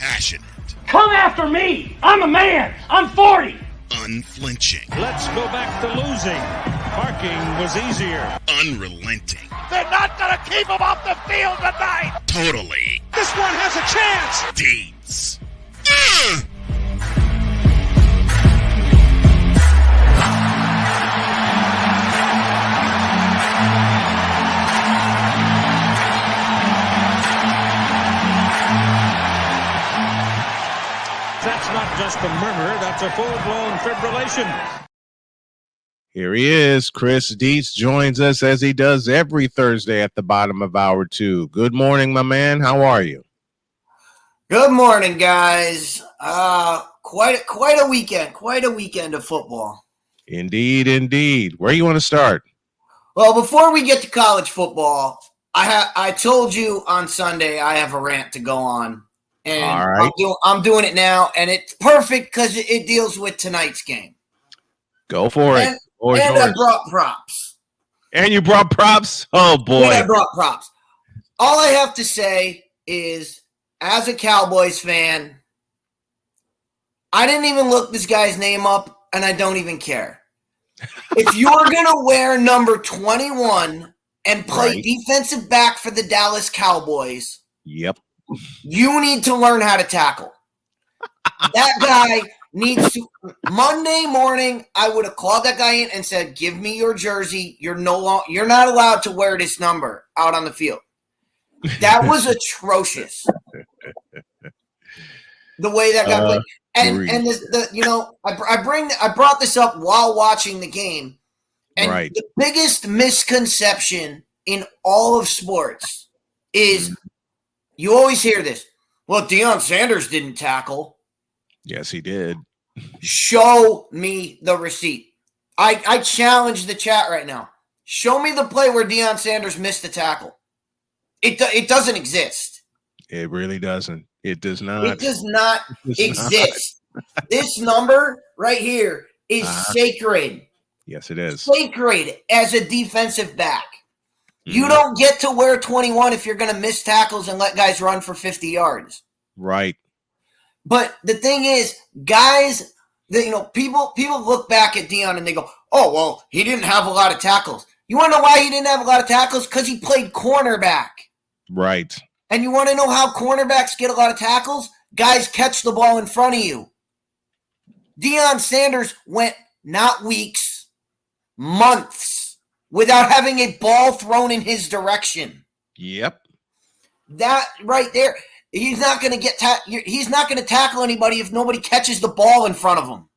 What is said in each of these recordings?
Passionate. Come after me. I'm a man. I'm 40. Unflinching. Let's go back to losing. Parking was easier. Unrelenting. They're not going to keep him off the field tonight. Totally. This one has a chance. Dietz. That's not just a murmur, that's a full-blown fibrillation. Here he is. Chris Dietz joins us as he does every Thursday at the bottom of hour 2. Good morning, my man. How are you? Good morning, guys. Quite a weekend. Quite a weekend of football. Indeed, indeed. Where you want to start? Well, before we get to college football, I told you on Sunday I have a rant to go on. And all right. I'm doing it now, and it's perfect because it deals with tonight's game. Go for it. I brought props. And you brought props? Oh, boy. And I brought props. All I have to say is, as a Cowboys fan, I didn't even look this guy's name up, and I don't even care. If you're going to wear number 21 and play defensive back for the Dallas Cowboys, yep, you need to learn how to tackle. That guy needs to. Monday morning, I would have called that guy in and said, "Give me your jersey. You're not allowed to wear this number out on the field." That was atrocious. The way that guy played, I brought this up while watching the game, and the biggest misconception in all of sports is you always hear this. Well, Deion Sanders didn't tackle. Yes, he did. Show me the receipt. I challenge the chat right now. Show me the play where Deion Sanders missed a tackle. It doesn't exist. It really doesn't. It does not. It does not exist. This number right here is sacred. Yes, it is. Sacred as a defensive back. You don't get to wear 21 if you're going to miss tackles and let guys run for 50 yards. Right. But the thing is, guys, people look back at Deion and they go, "Oh, well, he didn't have a lot of tackles." You want to know why he didn't have a lot of tackles? Because he played cornerback. Right. And you want to know how cornerbacks get a lot of tackles? Guys catch the ball in front of you. Deion Sanders went not weeks, months without having a ball thrown in his direction. Yep. That right there. He's not going to he's not going to tackle anybody if nobody catches the ball in front of him.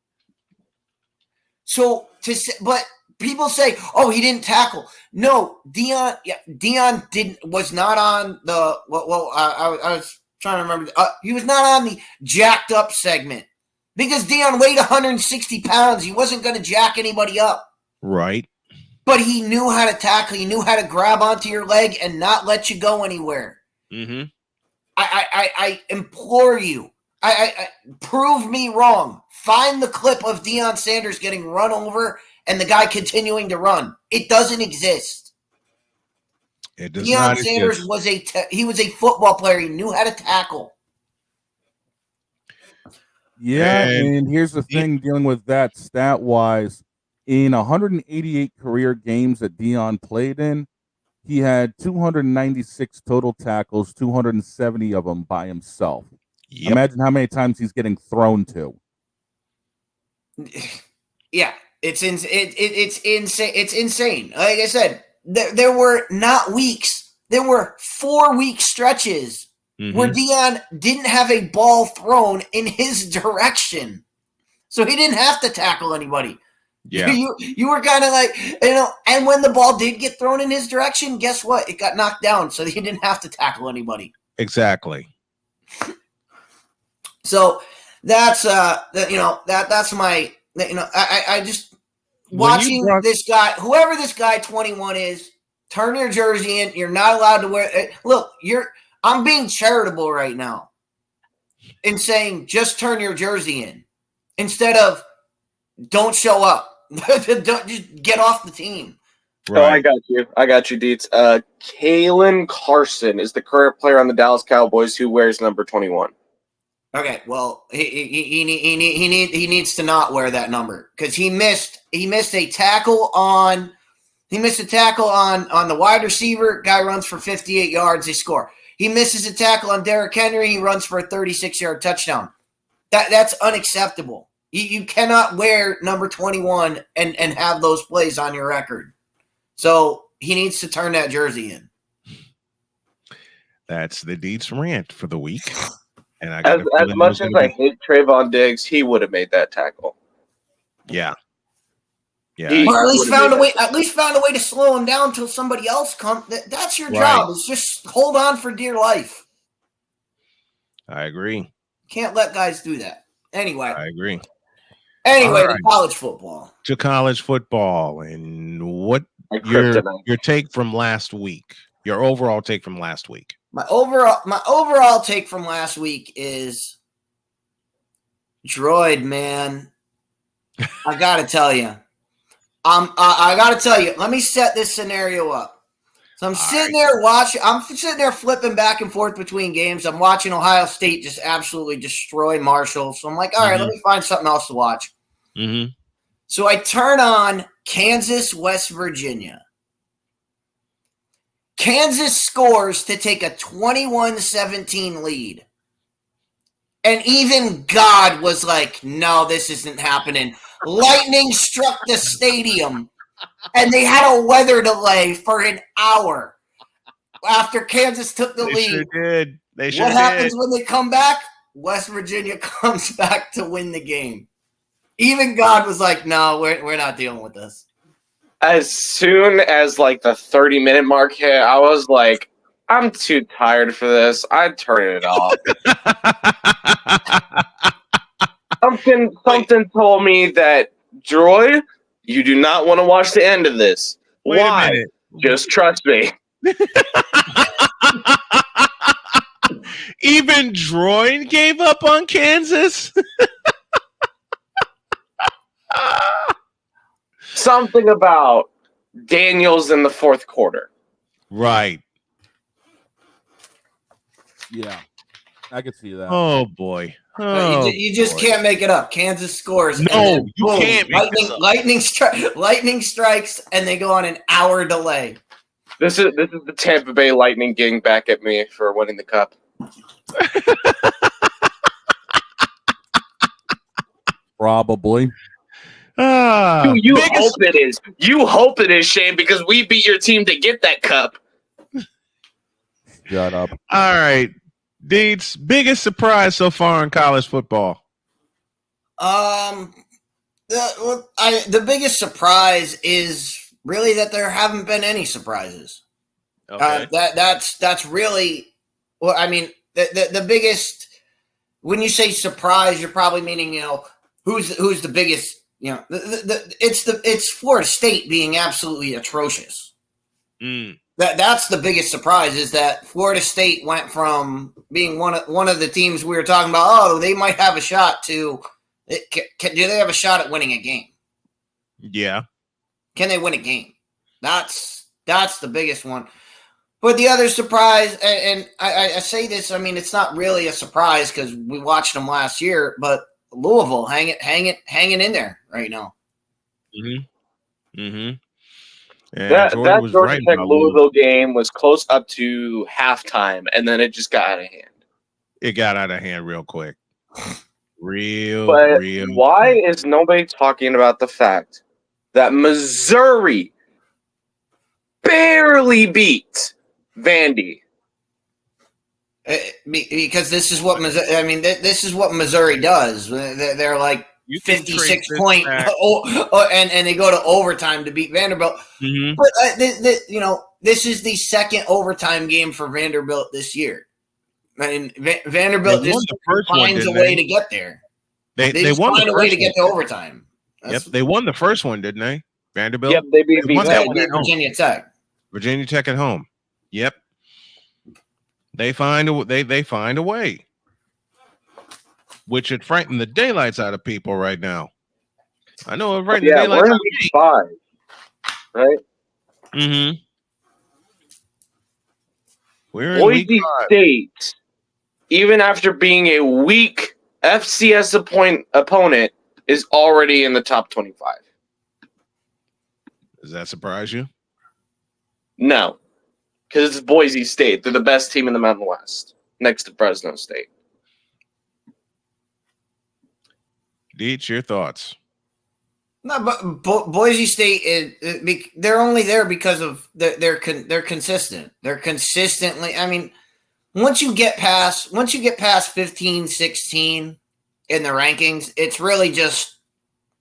But people say, "Oh, he didn't tackle." No, Deion was not on the. I was trying to remember. He was not on the jacked up segment because Deion weighed 160 pounds. He wasn't going to jack anybody up. Right. But he knew how to tackle. He knew how to grab onto your leg and not let you go anywhere. Mm-hmm. I implore you. I prove me wrong. Find the clip of Deion Sanders getting run over and the guy continuing to run. It doesn't exist. It does Deion not Sanders exist. he was a football player. He knew how to tackle. Yeah, and here's the thing dealing with that stat-wise. In 188 career games that Deion played in, he had 296 total tackles, 270 of them by himself. Yep. Imagine how many times he's getting thrown to. Yeah, it's insane. It's insane. Like I said, there were not weeks. There were 4-week stretches where Deion didn't have a ball thrown in his direction, so he didn't have to tackle anybody. Yeah, you were kind of like, and when the ball did get thrown in his direction, guess what? It got knocked down, so he didn't have to tackle anybody. Exactly. So that's that's my I just watching this guy, whoever this guy 21 is, turn your jersey in. You're not allowed to wear it. Look, I'm being charitable right now in saying just turn your jersey in instead of don't show up. Don't just get off the team. Right. Oh, I got you, Dietz. Kalen Carson is the current player on the Dallas Cowboys who wears number 21. Okay, well, he needs to not wear that number because he missed a tackle on the wide receiver. Guy runs for 58 yards. They score. He misses a tackle on Derrick Henry. He runs for a 36-yard touchdown. That's unacceptable. You cannot wear number 21 and have those plays on your record. So he needs to turn that jersey in. That's the Dietz rant for the week. And I as much as I hate Trayvon Diggs, he would have made that tackle. Yeah. Or at least found a way. At least found a way to slow him down until somebody else comes. That's your job. Is just hold on for dear life. I agree. Can't let guys do that. Anyway, I agree. Anyway, to college football. To college football, and what your take from last week? Your overall take from last week? My overall take from last week is Droid, man. I gotta tell you. I gotta tell you, let me set this scenario up. So I'm sitting there flipping back and forth between games. I'm watching Ohio State just absolutely destroy Marshall. So I'm like, all right, let me find something else to watch. Mm-hmm. So I turn on Kansas, West Virginia. Kansas scores to take a 21-17 lead. And even God was like, no, this isn't happening. Lightning struck the stadium, and they had a weather delay for an hour after Kansas took the lead. Sure did. What happens when they come back? West Virginia comes back to win the game. Even God was like, no, we're not dealing with this. As soon as like the 30-minute mark hit, I was like, I'm too tired for this. I'd turn it off. Something told me that, Droid, you do not want to watch the end of this. Why? Just trust me. Even Droid gave up on Kansas? Something about Daniels in the fourth quarter. Right. Yeah, I could see that. Oh, boy. You just can't make it up. Kansas scores. No, you can't. Lightning strikes, and they go on an hour delay. This is the Tampa Bay Lightning getting back at me for winning the cup. Probably. You hope it is. You hope it is, Shane, because we beat your team to get that cup. Shut up. All right. Deeds, biggest surprise so far in college football? The biggest surprise is really that there haven't been any surprises. Okay. That's really, well, I mean, the biggest, when you say surprise, you're probably meaning, who's the biggest, it's Florida State being absolutely atrocious. That's the biggest surprise, is that Florida State went from being one of the teams we were talking about, oh, they might have a shot to, do they have a shot at winning a game? Yeah. Can they win a game? That's the biggest one. But the other surprise, and I say this, I mean, it's not really a surprise because we watched them last year, but Louisville hanging in there right now. Mm-hmm. Mm-hmm. That Georgia Tech Louisville game was close up to halftime, and then it just got out of hand. It got out of hand real quick. Real. Why is nobody talking about the fact that Missouri barely beat Vandy? Because this is what Missouri. I mean, this is what Missouri does. They're like 56 point, and they go to overtime to beat Vanderbilt. Mm-hmm. But this is the second overtime game for Vanderbilt this year. I mean, Vanderbilt just finds a way to get there. They just won find a way to get to overtime. Yep, they won the first one, didn't they? Vanderbilt. Yep, they beat Virginia Tech. Virginia Tech at home. Yep. They find a way, which would frighten the daylights out of people right now. I know it frightens the daylights out of week 5, right? Mm-hmm. We're in Boise State even after being a weak FCS opponent, is already in the top 25. Does that surprise you? No, because it's Boise State. They're the best team in the Mountain West, next to Fresno State. Dietz, your thoughts? No, but Boise State they're only there because of they're consistent. They're consistently. I mean, once you get past 15, 16 in the rankings, it's really just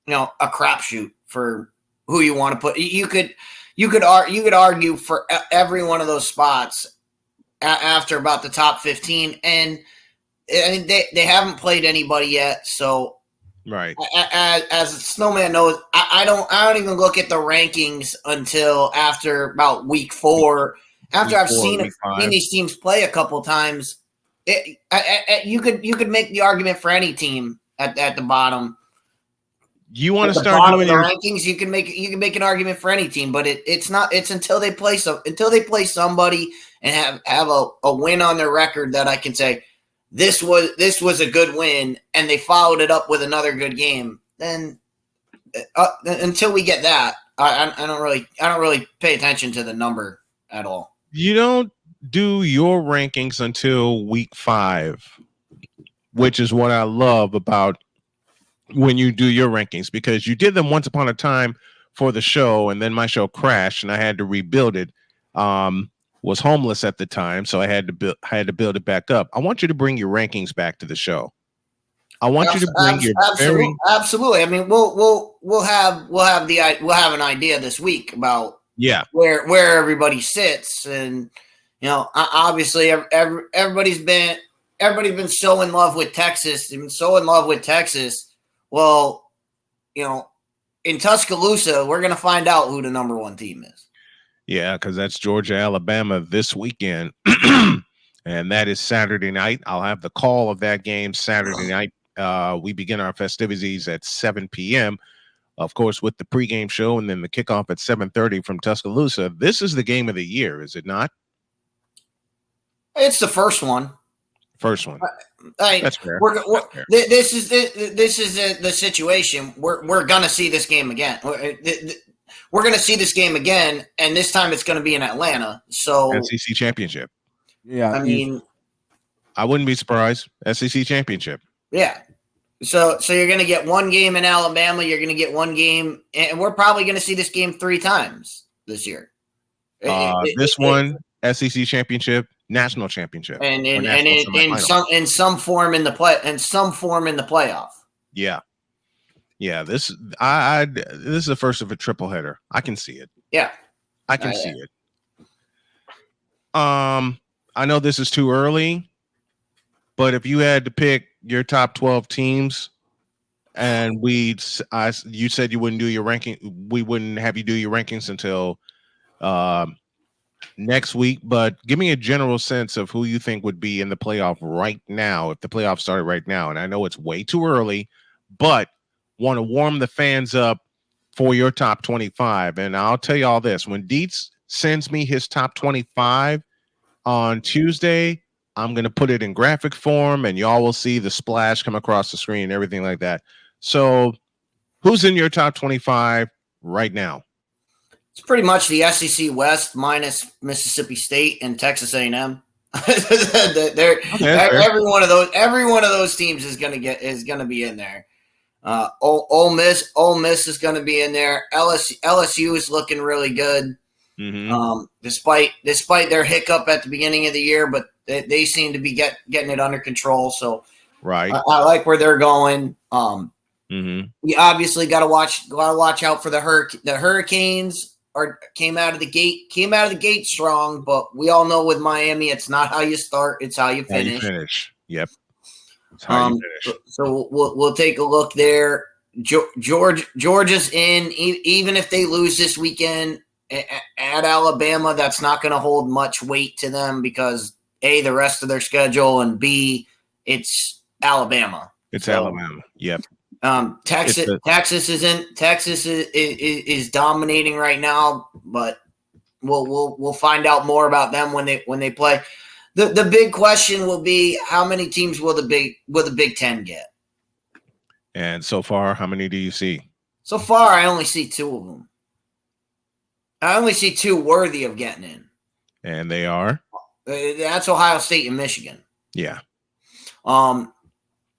a crapshoot for who you want to put. You could argue for every one of those spots after about the top 15, and they haven't played anybody yet, so. Right. As Snowman knows, I don't even look at the rankings until after about week 4. After I've seen these teams play a couple times, you could make the argument for any team at the bottom. You want to start doing your rankings? You can make an argument for any team, but it's not. It's until they play somebody and have a win on their record that I can say. This was a good win, and they followed it up with another good game. Then, until we get that, I don't really pay attention to the number at all. You don't do your rankings until week 5, which is what I love about when you do your rankings, because you did them once upon a time for the show, and then my show crashed, and I had to rebuild it. Was homeless at the time, so I had to build it back up. I want you to bring your rankings back to the show. I want you to bring your absolutely. I mean, we'll have an idea this week about where everybody sits, and obviously everybody's been so in love with Texas. They've been so in love with Texas. Well, in Tuscaloosa, we're gonna find out who the number 1 team is. Yeah, because that's Georgia, Alabama this weekend, and that is Saturday night. I'll have the call of that game Saturday night. We begin our festivities at 7 p.m., of course, with the pregame show, and then the kickoff at 7:30 from Tuscaloosa. This is the game of the year, is it not? It's the first one. First one. That's fair. This is the situation. We're gonna see this game again. We're going to see this game again, and this time it's going to be in Atlanta. So SEC championship. Yeah, I mean, I wouldn't be surprised. SEC championship. Yeah. So you're going to get one game in Alabama. You're going to get one game, and we're probably going to see this game 3 times this year. SEC championship, national championship, and in some form in the playoff. Yeah. Yeah, this is the first of a triple header. I can see it. Yeah. I can see it. I know this is too early, but if you had to pick your top 12 teams and you said you wouldn't do your ranking, we wouldn't have you do your rankings until next week, but give me a general sense of who you think would be in the playoff right now if the playoff started right now. And I know it's way too early, but want to warm the fans up for your top 25. And I'll tell you all this. When Dietz sends me his top 25 on Tuesday, I'm going to put it in graphic form, and y'all will see the splash come across the screen and everything like that. So who's in your top 25 right now? It's pretty much the SEC West minus Mississippi State and Texas A&M. Every one of those teams is going to be in there. Ole Miss is going to be in there. LSU is looking really good, despite their hiccup at the beginning of the year, but they seem to be getting it under control. So, right, I like where they're going. We obviously got to watch out for the Hurricanes. Came out of the gate strong, but we all know with Miami, it's not how you start; it's how you finish. Yep. So we'll take a look there. Georgia's in, even if they lose this weekend at Alabama. That's not going to hold much weight to them because A, the rest of their schedule, and B, it's Alabama. Alabama. Yep. Texas is dominating right now, but we'll find out more about them when they play. The big question will be how many teams will the Big Ten get? And so far, how many do you see? So far, I only see 2 of them. I only see 2 worthy of getting in. And they are? That's Ohio State and Michigan. Yeah. And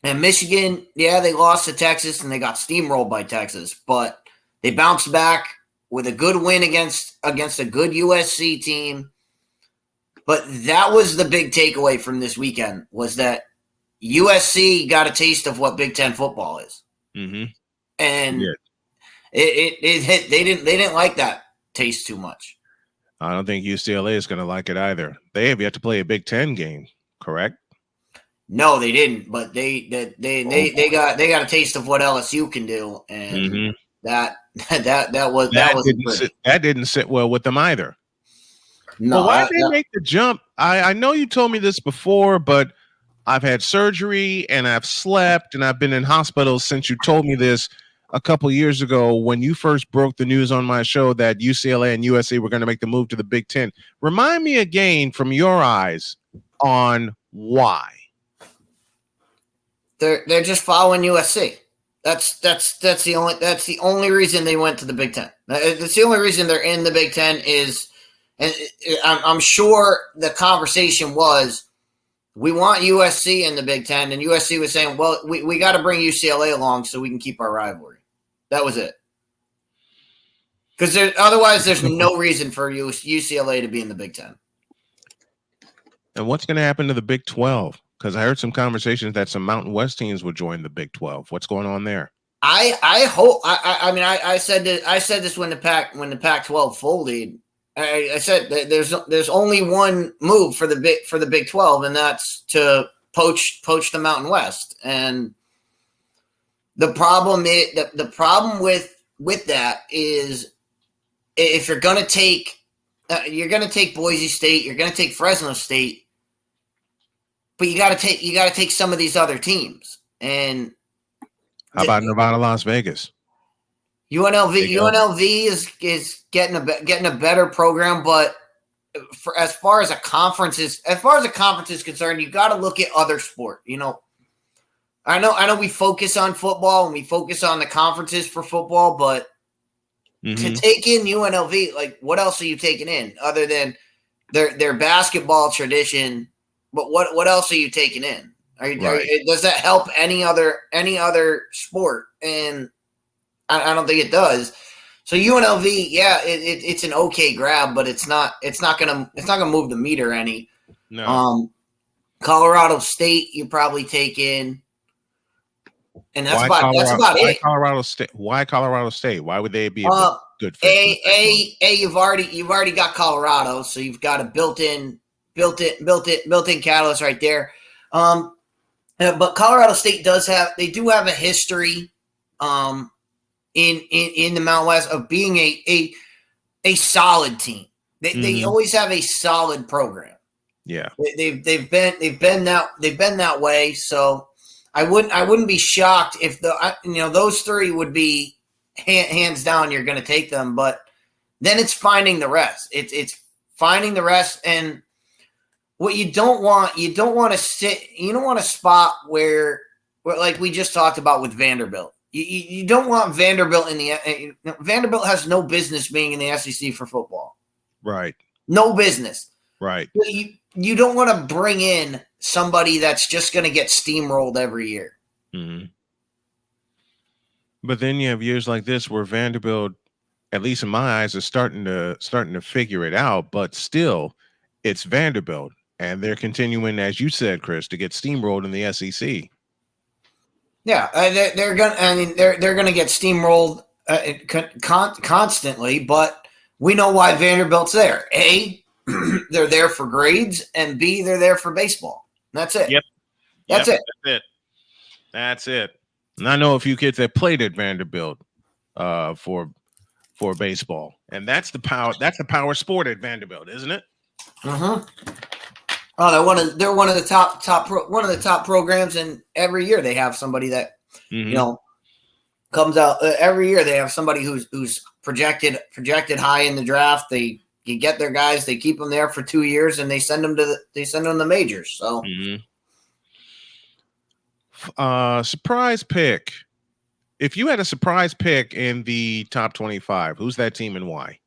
Michigan, yeah, they lost to Texas and they got steamrolled by Texas, but they bounced back with a good win against a good USC team. But that was the big takeaway from this weekend, was that USC got a taste of what Big Ten football is. Mm-hmm. And they didn't like that taste too much. I don't think UCLA is going to like it either. They have yet to play a Big Ten game, correct? No, they didn't. But they got a taste of what LSU can do, and that didn't sit well with them either. No, but why did they make the jump? I know you told me this before, but I've had surgery and I've slept and I've been in hospitals since you told me this a couple years ago when you first broke the news on my show that UCLA and USC were going to make the move to the Big Ten. Remind me again from your eyes on why. They're just following USC. That's the only reason they went to the Big Ten. That's the only reason they're in the Big Ten is, and I'm sure the conversation was, we want USC in the Big Ten, and USC was saying, well, we got to bring UCLA along so we can keep our rivalry. That was it. Because otherwise, there's no reason for UCLA to be in the Big Ten. And what's going to happen to the Big 12? Because I heard some conversations that some Mountain West teams would join the Big 12. What's going on there? I hope. I said this when the Pac-12 folded. I said that there's only one move for the Big 12, and that's to poach the Mountain West. And the problem with that is, if you're going to take Boise State, you're going to take Fresno State, but you got to take some of these other teams. And how about Nevada, Las Vegas? UNLV is getting a better program, but as far as a conference is concerned, you got to look at other sport. I know we focus on football and we focus on the conferences for football, but to take in UNLV, like, what else are you taking in other than their basketball tradition? But what else are you taking in? Does that help any other sport? And I don't think it does. So UNLV, yeah, it's an okay grab, but it's not gonna move the meter any. No. Colorado State, you probably take in, and that's about it. Why Colorado State? Why would they be a good fit? You've already got Colorado, so you've got a built-in catalyst right there. But Colorado State do have a history in the Mountain West of being a solid team. They always have a solid program. Yeah. They've been that way. So I wouldn't be shocked if those three would be hands down. You're going to take them, but then it's finding the rest. It's finding the rest. And what you don't want a spot where like we just talked about with Vanderbilt. You don't want Vanderbilt Vanderbilt has no business being in the SEC for football. Right. No business. Right. You don't want to bring in somebody that's just going to get steamrolled every year. Mm-hmm. But then you have years like this where Vanderbilt, at least in my eyes, is starting to figure it out. But still, it's Vanderbilt, and they're continuing, as you said, Chris, to get steamrolled in the SEC. Yeah, they're gonna get steamrolled constantly, but we know why Vanderbilt's there. A, they're there for grades, and B, they're there for baseball. That's it. Yep. That's it. And I know a few kids that played at Vanderbilt for baseball, and that's the power. That's the power sport at Vanderbilt, isn't it? Mm-hmm. Oh, they're one of the top programs, and every year they have somebody that comes out. Every year they have somebody who's projected high in the draft. They get their guys, they keep them there for 2 years, and they send them to the majors. So, surprise pick. If you had a surprise pick in the top 25, who's that team and why?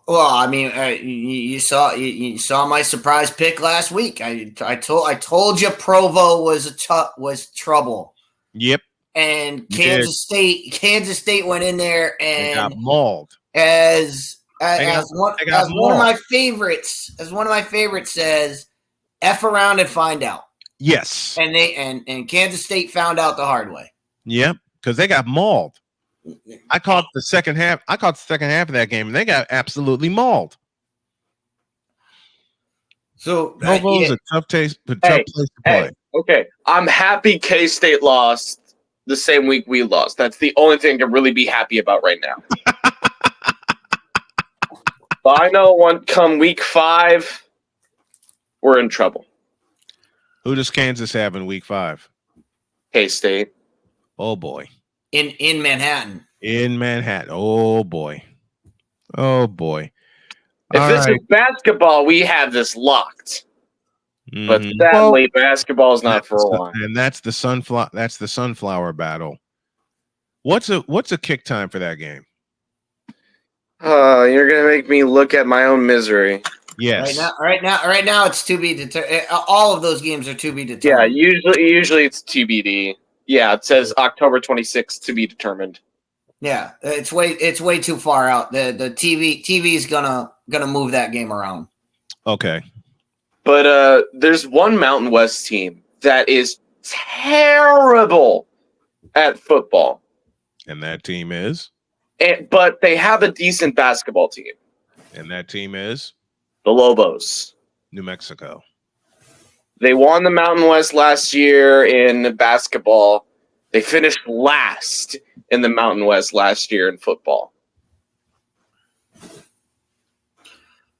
Well, I mean, you saw my surprise pick last week. I told you Provo was trouble. Yep. And Kansas State went in there and they got mauled. As one of my favorites says, F around and find out. Yes. And and Kansas State found out the hard way. Yep, because they got mauled. I caught the second half of that game, and they got absolutely mauled. So Provo's a tough place to play. Okay, I'm happy K-State lost the same week we lost. That's the only thing to really be happy about right now. But I know come week 5, we're in trouble. Who does Kansas have in week 5? K-State. Oh boy. In Manhattan. In Manhattan. Oh boy. Oh boy. If this is basketball, we have this locked. But sadly, basketball is not for a while. And that's the sunflower battle. What's a kick time for that game? You're gonna make me look at my own misery. Yes. Right now, it's to be determined. All of those games are to be determined. Yeah, usually it's TBD. Yeah, it says October 26th to be determined. Yeah, it's way too far out. The TV is gonna move that game around. Okay. But there's one Mountain West team that is terrible at football. And that team is? But they have a decent basketball team. And that team is? The Lobos. New Mexico. They won the Mountain West last year in basketball. They finished last in the Mountain West last year in football.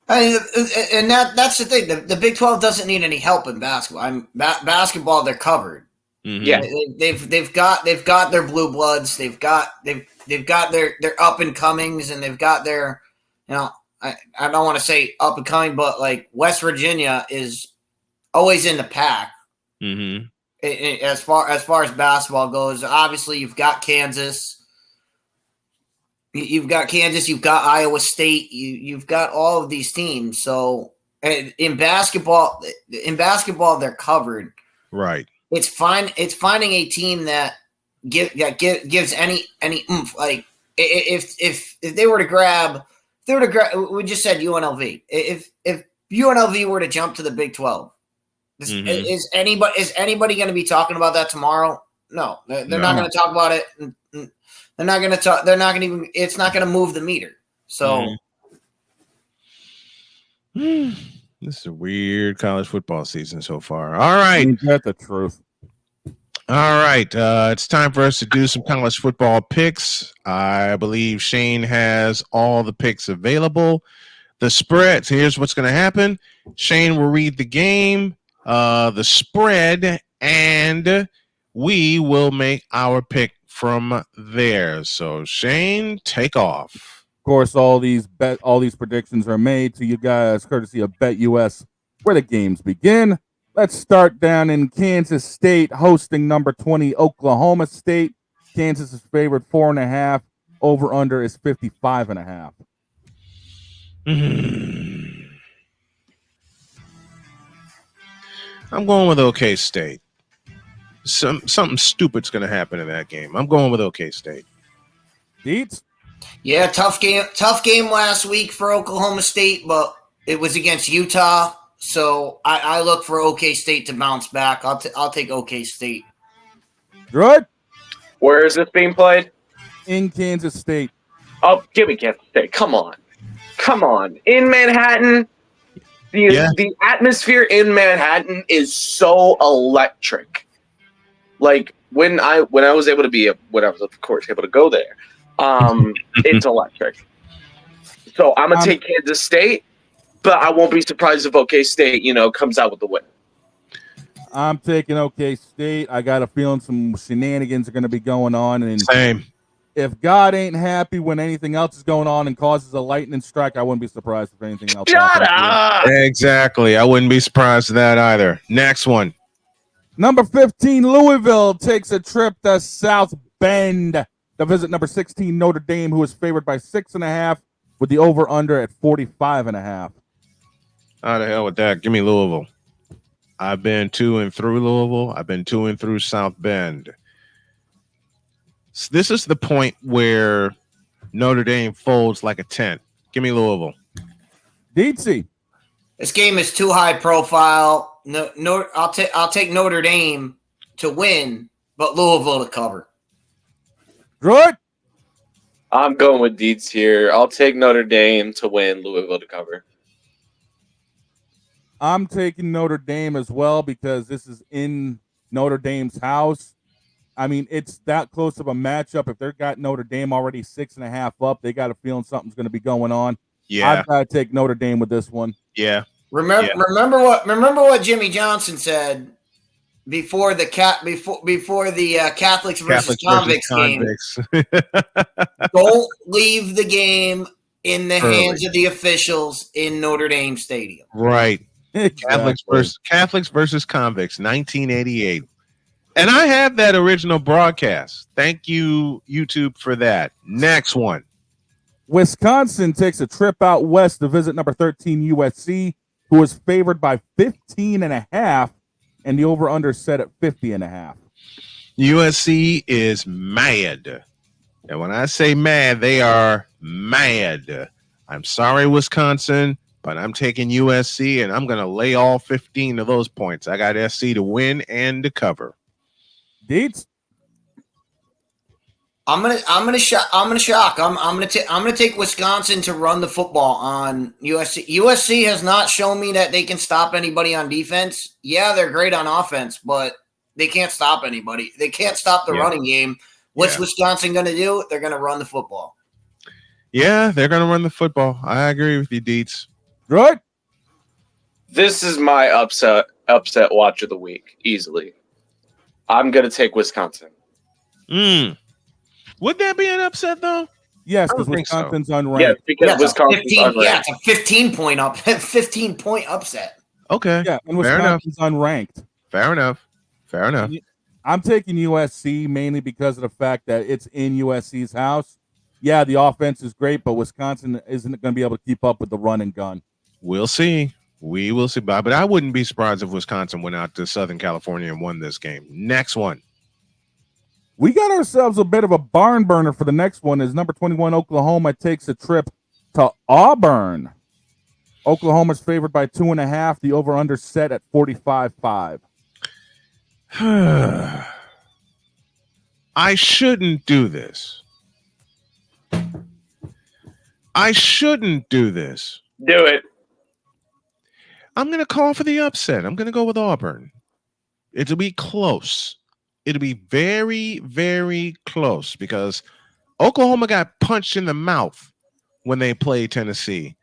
And that's the thing. The Big 12 doesn't need any help in basketball. Basketball, they're covered. Mm-hmm. Yeah, they've got their blue bloods. They've got their up and comings, and they've got their, I don't want to say up and coming, but like West Virginia is always in the pack. Mm-hmm. As far as basketball goes, obviously you've got Kansas. You've got Iowa State. You've got all of these teams. So in basketball, they're covered. Right. It's fine. It's finding a team that gives any oomph. Like if they were to grab, we just said UNLV. If UNLV were to jump to the Big 12, is anybody going to be talking about that tomorrow? No, they're not going to talk about it. They're not going to talk. They're not going to even. It's not going to move the meter. So. This is a weird college football season so far. All right. Ain't that the truth? All right. It's time for us to do some college football picks. I believe Shane has all the picks available. The spreads. Here's what's going to happen. Shane will read the game, the spread, and we will make our pick from there. So, Shane, take off. Of course, all these predictions are made to you guys courtesy of BetUS, where the games begin. Let's start down in Kansas State, hosting number 20 Oklahoma State. Kansas is favored 4.5. Over under is 55.5. I'm going with OK State. Something stupid's going to happen in that game. I'm going with OK State. Dietz? Yeah, tough game last week for Oklahoma State, but it was against Utah, so I look for OK State to bounce back. I'll take OK State. Good. Where is this being played? In Kansas State. Oh, give me Kansas State. Come on. In Manhattan, the atmosphere in Manhattan is so electric. Like when I was able to of course able to go there, it's electric. So I'm gonna take Kansas State, but I won't be surprised if OK State, comes out with the win. I'm taking OK State. I got a feeling some shenanigans are going to be going on, and same. If God ain't happy when anything else is going on and causes a lightning strike, I wouldn't be surprised if anything else Shut happens. up! Exactly. I wouldn't be surprised at that either. Next one. Number 15, Louisville takes a trip to South Bend to visit number 16, Notre Dame, who is favored by 6.5 with the over-under at 45.5. How the hell with that? Give me Louisville. I've been to and through Louisville. I've been to and through South Bend. So this is the point where Notre Dame folds like a tent. Give me Louisville. Dietz. This game is too high profile. I'll take Notre Dame to win, but Louisville to cover. Good. I'm going with Dietz here. I'll take Notre Dame to win, Louisville to cover. I'm taking Notre Dame as well because this is in Notre Dame's house. I mean, it's that close of a matchup. If they've got Notre Dame already 6.5 up, they got a feeling something's going to be going on. Yeah, I've got to take Notre Dame with this one. Yeah. Remember what Jimmy Johnson said before the Catholics versus Convicts game. Don't leave the game in the hands of the officials in Notre Dame Stadium. Right. Exactly. Catholics versus Convicts, 1988. And I have that original broadcast. Thank you, YouTube, for that. Next one. Wisconsin takes a trip out west to visit number 13 USC, who is favored by 15.5, and the over-under set at 50.5. USC is mad. And when I say mad, they are mad. I'm sorry, Wisconsin, but I'm taking USC, and I'm going to lay all 15 of those points. I got SC to win and to cover. Dietz? I'm gonna shock. I'm gonna take Wisconsin to run the football on USC. USC has not shown me that they can stop anybody on defense. Yeah, they're great on offense, but they can't stop anybody. They can't stop the running game. What's Wisconsin gonna do? They're gonna run the football. Yeah, they're gonna run the football. I agree with you, Dietz. Right? This is my upset watch of the week, easily. I'm gonna take Wisconsin. Would that be an upset though? Yes, because Wisconsin's unranked. Yeah, because Wisconsin's unranked. Yeah, it's a 15 point upset. Okay. Yeah, and Wisconsin's unranked. Fair enough. I'm taking USC mainly because of the fact that it's in USC's house. Yeah, the offense is great, but Wisconsin isn't going to be able to keep up with the run and gun. We'll see. We will see, Bob. But I wouldn't be surprised if Wisconsin went out to Southern California and won this game. Next one. We got ourselves a bit of a barn burner for the next one as number 21 Oklahoma takes a trip to Auburn. Oklahoma's favored by 2.5. The over-under set at 45.5. I shouldn't do this. Do it. I'm going to call for the upset. I'm going to go with Auburn. It'll be close. It'll be very, very close because Oklahoma got punched in the mouth when they played Tennessee.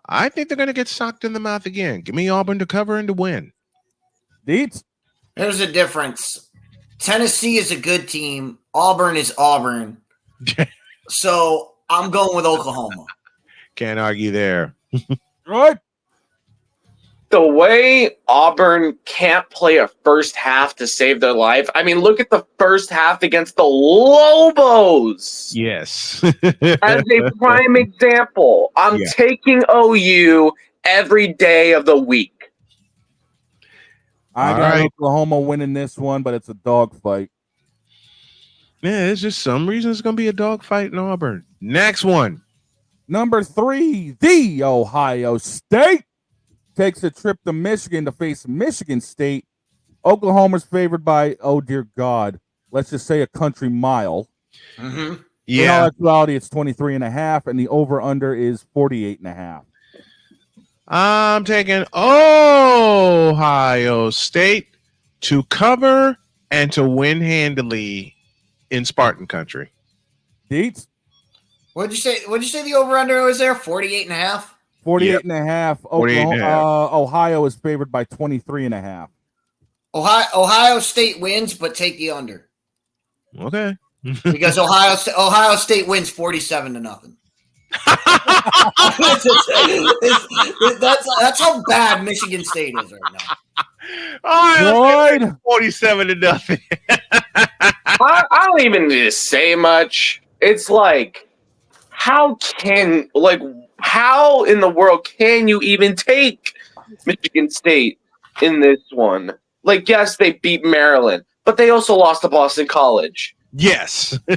I think they're going to get socked in the mouth again. Give me Auburn to cover and to win. Dietz? There's a difference. Tennessee is a good team. Auburn is Auburn. So I'm going with Oklahoma. Can't argue there. Right? The way Auburn can't play a first half to save their life. I mean, look at the first half against the Lobos. Yes. As a prime example, I'm taking OU every day of the week. I got Oklahoma winning this one, but it's a dogfight. Yeah, it's just some reason it's going to be a dogfight in Auburn. Next one. Number 3, the Ohio State takes a trip to Michigan to face Michigan State. Oklahoma's favored by, oh dear God, let's just say a country mile. Mm-hmm. Yeah. In all actuality, it's 23.5, and the over-under is 48.5. I'm taking Ohio State to cover and to win handily in Spartan country. Dietz? What'd you say the over-under was there? 48.5? 48.5. Ohio is favored by 23.5. Ohio State wins, but take the under. Okay. because Ohio State wins 47-0. That's how bad Michigan State is right now. Oh, 47-0. I don't even need to say much. It's like, how in the world can you even take Michigan State in this one? Like, yes, they beat Maryland, but they also lost to Boston College. Yes. They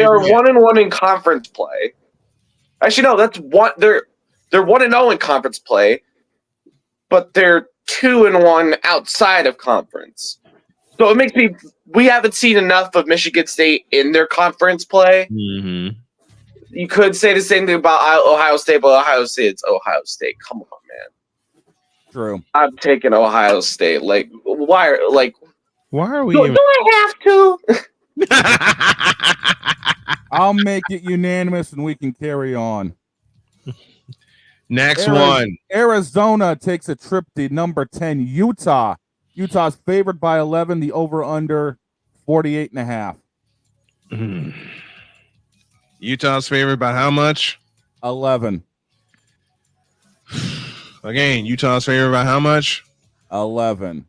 are 1-1 in conference play. Actually, no, that's one. They're 1-0 in conference play, but they're 2-1 outside of conference. So it makes me. We haven't seen enough of Michigan State in their conference play. Mm-hmm. You could say the same thing about Ohio State, but Ohio State's Ohio State. Come on, man. True. I'm taking Ohio State. Like, why are we? Do I have to? I'll make it unanimous, and we can carry on. Next one. Arizona takes a trip to number 10, Utah. Utah's favored by 11. The over/under 48.5. Utah's favored by how much? 11. Again, Utah's favored by how much? 11.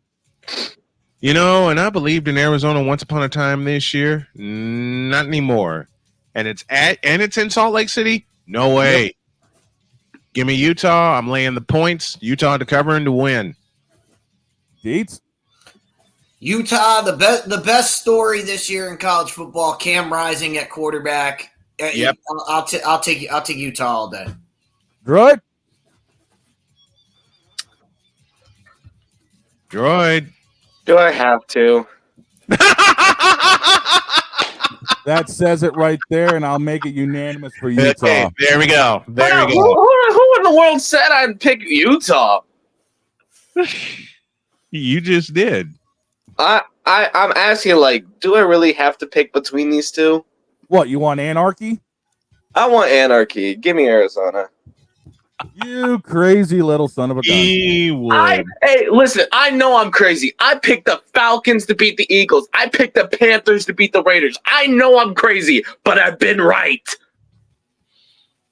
And I believed in Arizona once upon a time this year. Not anymore. And it's in Salt Lake City? No way. Yep. Give me Utah. I'm laying the points. Utah to cover and to win. Dietz? Utah, the best story this year in college football, Cam Rising at quarterback. Yep. I'll take Utah all day. Droid? Do I have to? That says it right there, and I'll make it unanimous for Utah. Okay, there we go. Who in the world said I'd pick Utah? You just did. I'm asking, like, do I really have to pick between these two? What, you want anarchy? I want anarchy. Give me Arizona. You crazy little son of a gun. Hey, listen, I know I'm crazy. I picked the Falcons to beat the Eagles. I picked the Panthers to beat the Raiders. I know I'm crazy, but I've been right.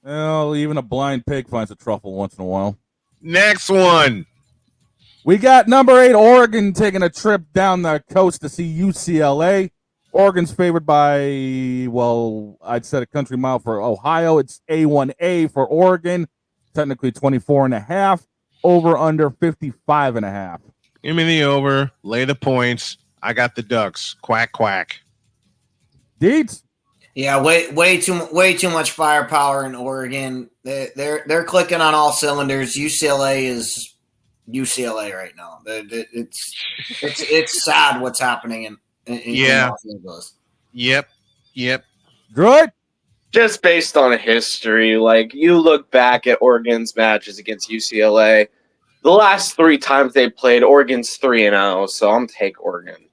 Well, even a blind pig finds a truffle once in a while. Next one. We got number 8, Oregon, taking a trip down the coast to see UCLA. Oregon's favored by, well, I'd set a country mile for Ohio. It's A1A for Oregon. Technically 24.5. Over under 55.5. Give me the over. Lay the points. I got the Ducks. Quack quack. Dietz? Yeah, way too much firepower in Oregon. They're clicking on all cylinders. UCLA is UCLA right now. It's sad what's happening in Los Angeles. Yep. Good. Just based on history, like, you look back at Oregon's matches against UCLA, the last 3 times they played, Oregon's 3-0, so I'm take Oregon.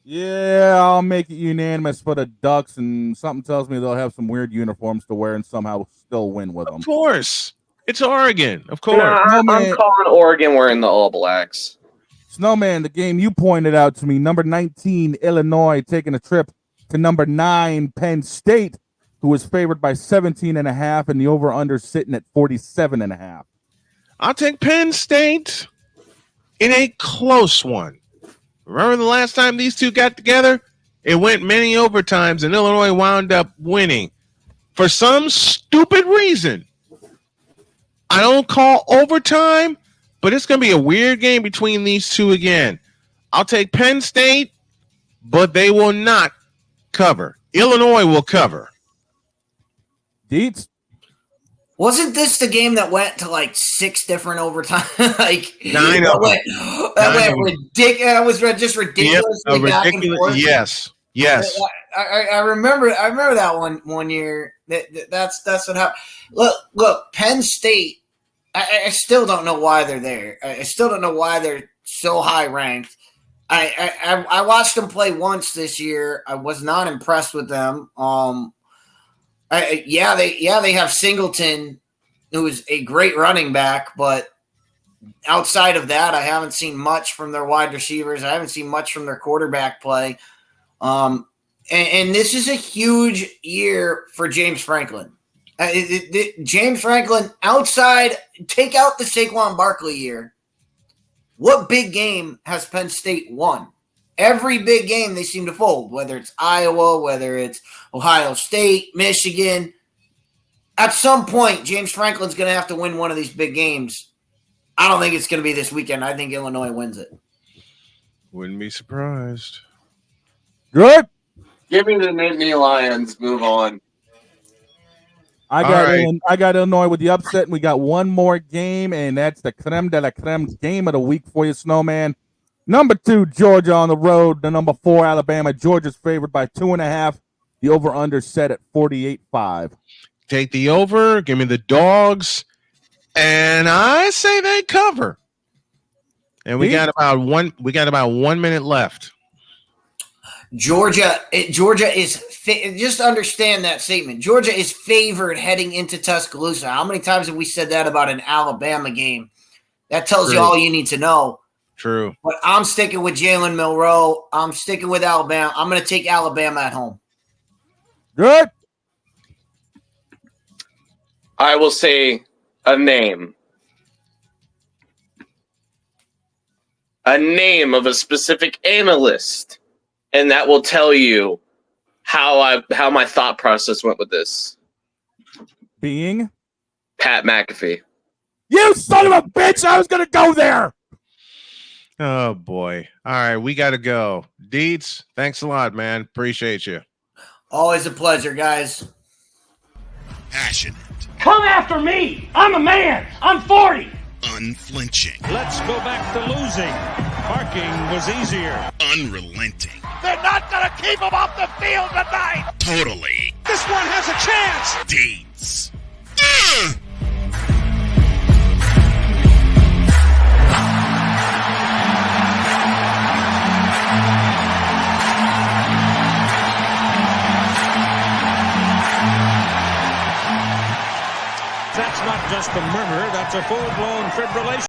Yeah, I'll make it unanimous for the Ducks, and something tells me they'll have some weird uniforms to wear and somehow still win with them. Of course. It's Oregon. Of course. I'm calling Oregon wearing the All Blacks. Snowman, the game you pointed out to me, number 19, Illinois, taking a trip to number 9, Penn State, who was favored by 17.5, and the over-under sitting at 47.5. I'll take Penn State in a close one. Remember the last time these two got together? It went many overtimes, and Illinois wound up winning. For some stupid reason, I don't call overtime, but it's going to be a weird game between these two again. I'll take Penn State, but they will not cover. Illinois will cover. Dietz? Wasn't this the game that went to like 6 different overtime? Like 9 of them. That went ridiculous. That was just ridiculously back and forth. Yes. I remember that one year. That's what happened. Look, Penn State. I still don't know why they're there. I still don't know why they're so high ranked. I watched them play once this year. I was not impressed with them. They have Singleton, who is a great running back, but outside of that, I haven't seen much from their wide receivers. I haven't seen much from their quarterback play. And this is a huge year for James Franklin. James Franklin, take out the Saquon Barkley year. What big game has Penn State won? Every big game they seem to fold, whether it's Iowa, whether it's Ohio State, Michigan. At some point, James Franklin's going to have to win one of these big games. I don't think it's going to be this weekend. I think Illinois wins it. Wouldn't be surprised. Good. Give me the Nittany Lions. Move on. I got Illinois with the upset, and we got one more game, and that's the creme de la creme game of the week for you, Snowman. Number 2, Georgia on the road. The number 4, Alabama. Georgia's favored by 2.5. The over-under set at 48.5. Take the over. Give me the dogs. And I say they cover. And we got about 1 minute left. Georgia is just understand that statement. Georgia is favored heading into Tuscaloosa. How many times have we said that about an Alabama game? That tells you all you need to know. True. But I'm sticking with Jalen Milroe. I'm sticking with Alabama. I'm going to take Alabama at home. Good. I will say a name. A name of a specific analyst. And that will tell you how my thought process went with this. Being Pat McAfee. You son of a bitch! I was gonna go there. Oh boy! All right, we got to go. Dietz, thanks a lot, man. Appreciate you. Always a pleasure, guys. Passionate. Come after me. I'm a man. I'm 40. Unflinching. Let's go back to losing. Parking was easier. Unrelenting. They're not going to keep him off the field tonight. Totally. This one has a chance. Dietz. That's not just a murmur, that's a full-blown fibrillation.